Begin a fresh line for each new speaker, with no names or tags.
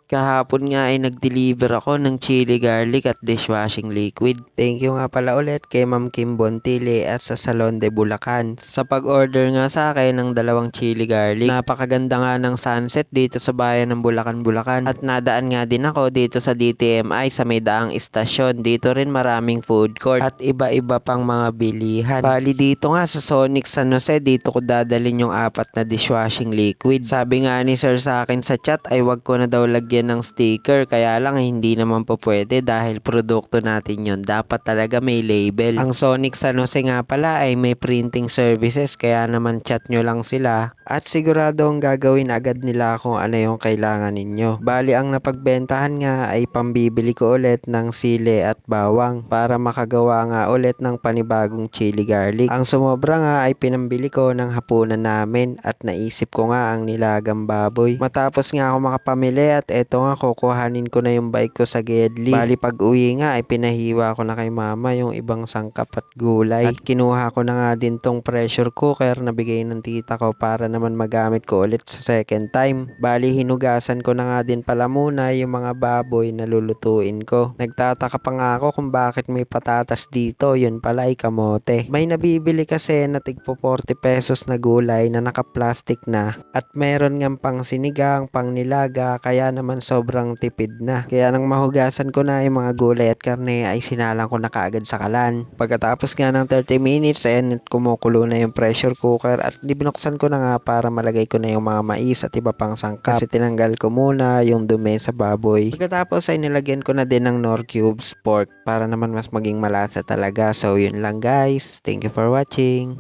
Kahapon nga ay nag-deliver ako ng chili garlic at dishwashing liquid. Thank you nga pala ulit kay Ma'am Kim Bontili at sa Salon de Bulacan sa pag-order nga sa akin ng dalawang chili garlic. Napakaganda nga ng sunset dito sa bayan ng Bulacan, Bulacan. At nadaan nga din ako dito sa DTMI sa may daang istasyon. Dito rin maraming food court at iba-iba pang mga bilihan. Bali dito nga sa Sonic San Jose, dito ko dadalhin yung 4 na dishwashing liquid. Sabi nga ni sir sa akin sa chat ay wag ko na daw lagyan ng sticker, kaya lang hindi naman po pwede dahil produkto natin yon. Dapat talaga may label. Ang Sonic San Jose nga pala ay may printing services, kaya naman chat nyo lang sila at siguradong gagawin agad nila kung ano yung kailangan ninyo. Bali ang napagbentahan nga ay pambibili ko ulit ng sili at bawang para makagawa nga ulit ng panibagong chili garlic. Ang sumobra nga ay pinambili ko ng hapunan namin at naisip ko nga ang nilagang baboy. Matapos nga ako makapamili at eto nga kukuhanin ko na yung bike ko sa Gedli. Bali pag uwi nga ay pinahiwa ko na kay mama yung ibang sangkap at gulay. At kinuha ko na nga din tong pressure cooker na bigay ng tita ko para naman magamit ko ulit sa second time. Bali hinugasan ko na nga din pala muna yung mga baboy na lulutuin ko. Nagtataka pa nga ako kung bakit may patatas dito, yun pala ay kamote. May nabibili kasi na tigpo 40 pesos na gulay na naka-plastic na at meron ngang pang sinigang, pang nilaga, kaya naman sobrang tipid na. Kaya nang mahugasan ko na yung mga gulay at karne ay sinalang ko na kaagad sa kalan. Pagkatapos nga ng 30 minutes ay kumukulo na yung pressure cooker at binuksan ko na nga para malagay ko na yung mga mais at iba pang sangkap. Kasi tinanggal ko muna yung dumi sa baboy. Pagkatapos ay nilagyan ko na din ng Knorr cubes pork para naman mas maging malasa talaga. So yun lang guys. Thank you for watching.